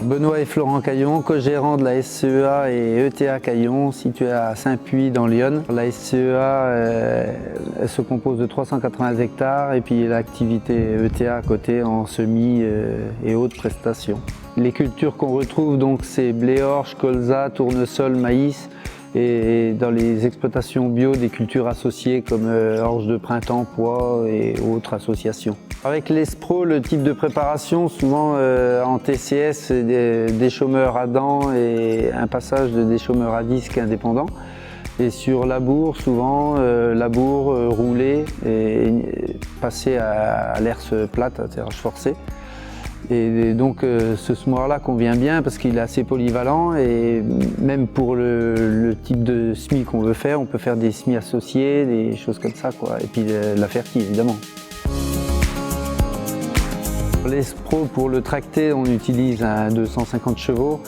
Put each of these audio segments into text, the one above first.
Benoît et Florent Caillon, co-gérants de la SCEA et ETA Caillon, située à Saint-Puy dans l'Yonne. La SCEA elle se compose de 380 hectares et puis l'activité ETA à côté en semis et autres prestations. Les cultures qu'on retrouve donc c'est blé orge, colza, tournesol, maïs et dans les exploitations bio des cultures associées comme orge de printemps, pois et autres associations. Avec l'Espro, le type de préparation, souvent en TCS, c'est des chômeurs à dents et un passage de déchômeurs à disque indépendant. Et sur labour, souvent labour roulé et passé à l'herse plate, à tirage forcé. Et donc ce semoir-là convient bien parce qu'il est assez polyvalent et même pour le type de semis qu'on veut faire, on peut faire des semis associés, des choses comme ça, quoi. Et puis la fertie évidemment. L'Espro, pour le tracter, on utilise un 250 chevaux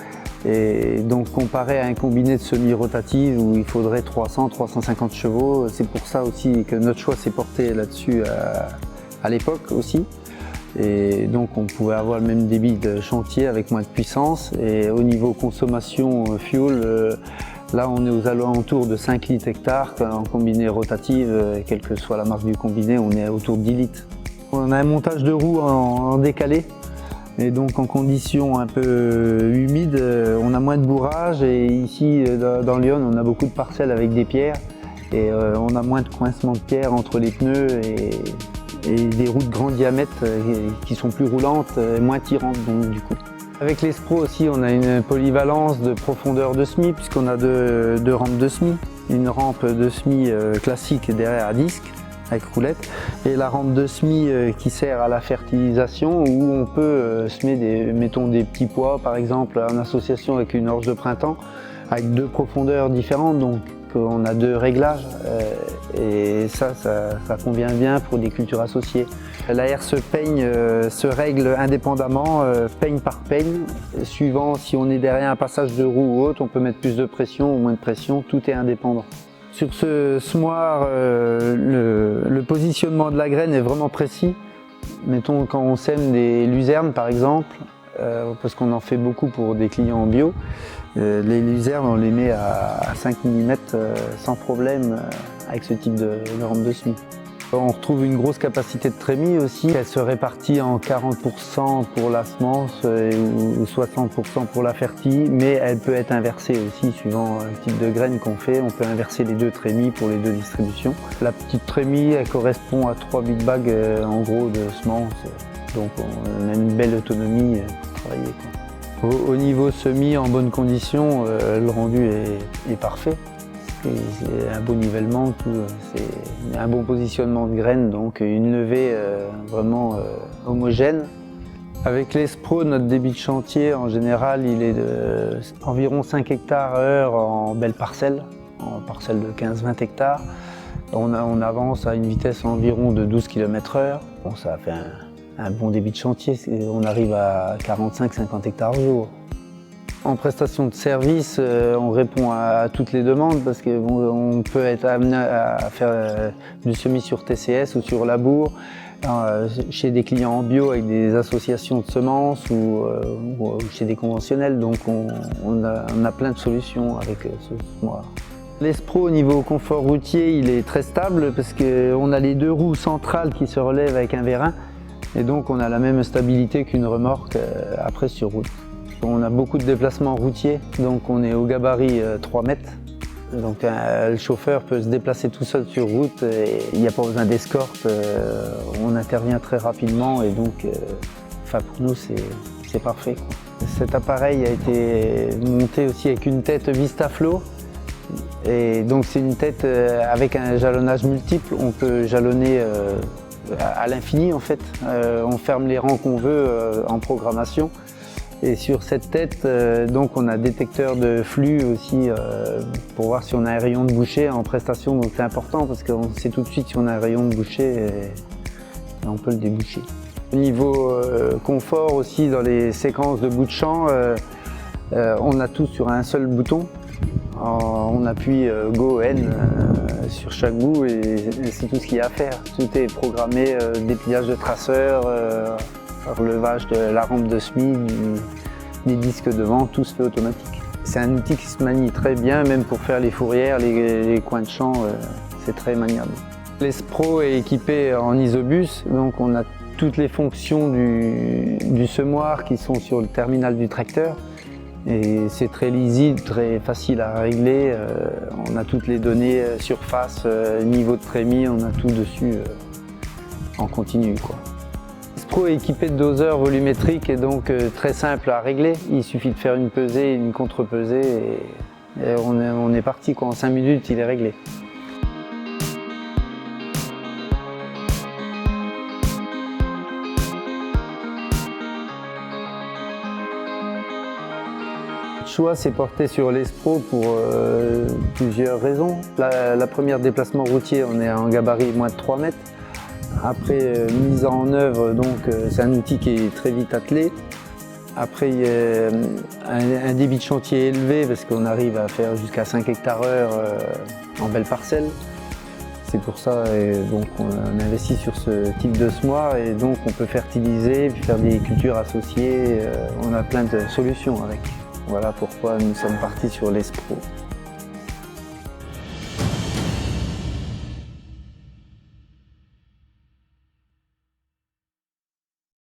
et donc comparé à un combiné de semi-rotative où il faudrait 300-350 chevaux, c'est pour ça aussi que notre choix s'est porté là-dessus à l'époque aussi. Et donc on pouvait avoir le même débit de chantier avec moins de puissance et au niveau consommation fuel, là on est aux alentours de 5 litres hectare en combiné rotative, quelle que soit la marque du combiné, on est autour de 10 litres. On a un montage de roues en décalé et donc en conditions un peu humides, on a moins de bourrage et ici dans l'Yonne on a beaucoup de parcelles avec des pierres et on a moins de coincement de pierres entre les pneus et des roues de grand diamètre qui sont plus roulantes et moins tirantes donc du coup. Avec l'Espro aussi on a une polyvalence de profondeur de semis puisqu'on a deux rampes de semis. Une rampe de semis classique derrière à disque avec roulette et la rampe de semis qui sert à la fertilisation où on peut semer mettons des petits pois par exemple en association avec une orge de printemps avec deux profondeurs différentes donc on a deux réglages et ça convient bien pour des cultures associées. La herse peigne se règle indépendamment, peigne par peigne, suivant si on est derrière un passage de roue ou autre, on peut mettre plus de pression ou moins de pression, tout est indépendant. Sur ce semoir, le positionnement de la graine est vraiment précis. Mettons quand on sème des luzernes par exemple, parce qu'on en fait beaucoup pour des clients en bio, les luzernes on les met à 5 mm sans problème avec ce type de rampe de semis. On retrouve une grosse capacité de trémie aussi, elle se répartit en 40% pour la semence ou 60% pour la fertie, mais elle peut être inversée aussi suivant le type de graines qu'on fait, on peut inverser les deux trémies pour les deux distributions. La petite trémie elle correspond à 3 big bags en gros de semences, donc on a une belle autonomie pour travailler, quoi. Au niveau semis en bonne condition, le rendu est parfait. C'est un beau nivellement, c'est un bon positionnement de graines, donc une levée vraiment homogène. Avec l'Espro, notre débit de chantier en général il est de environ 5 hectares/heure en belle parcelle, en parcelle de 15-20 hectares. On avance à une vitesse environ de 12 km/h. Bon, ça fait un bon débit de chantier, on arrive à 45-50 hectares au jour. En prestation de service, on répond à toutes les demandes parce qu'on peut être amené à faire du semis sur TCS ou sur labour, chez des clients en bio avec des associations de semences ou chez des conventionnels. Donc on a plein de solutions avec ce semoir. L'Espro au niveau confort routier, il est très stable parce qu'on a les deux roues centrales qui se relèvent avec un vérin et donc on a la même stabilité qu'une remorque après sur route. On a beaucoup de déplacements routiers, donc on est au gabarit 3 mètres. Donc le chauffeur peut se déplacer tout seul sur route et il n'y a pas besoin d'escorte. On intervient très rapidement et donc pour nous c'est parfait, quoi. Cet appareil a été monté aussi avec une tête Vistaflo. Et donc c'est une tête avec un jalonnage multiple. On peut jalonner à l'infini en fait. On ferme les rangs qu'on veut en programmation. Et sur cette tête, donc on a détecteur de flux aussi pour voir si on a un rayon de bouchée en prestation. Donc c'est important parce qu'on sait tout de suite si on a un rayon de bouchée et on peut le déboucher. Au niveau confort aussi, dans les séquences de bout de champ, on a tout sur un seul bouton. On appuie Go N sur chaque bout et c'est tout ce qu'il y a à faire. Tout est programmé, dépliage de traceur, relevage de la rampe de semis, les disques devant, tout se fait automatique. C'est un outil qui se manie très bien, même pour faire les fourrières, les coins de champ, c'est très maniable. L'Espro est équipé en isobus, donc on a toutes les fonctions du semoir qui sont sur le terminal du tracteur. Et c'est très lisible, très facile à régler. On a toutes les données, surface, niveau de trémie, on a tout dessus en continu, quoi. L'Espro est équipé de doseurs volumétriques et donc très simple à régler. Il suffit de faire une pesée, une contre-pesée et on est parti, quoi. En 5 minutes, il est réglé. Le choix s'est porté sur l'Espro pour plusieurs raisons. La première, déplacement routier, on est en gabarit moins de 3 mètres. Après, mise en œuvre, donc c'est un outil qui est très vite attelé. Après, il y a un débit de chantier élevé parce qu'on arrive à faire jusqu'à 5 hectares/heure en belle parcelle. C'est pour ça donc on investit sur ce type de semoir et donc on peut fertiliser, faire des cultures associées. On a plein de solutions avec. Voilà pourquoi nous sommes partis sur l'Espro.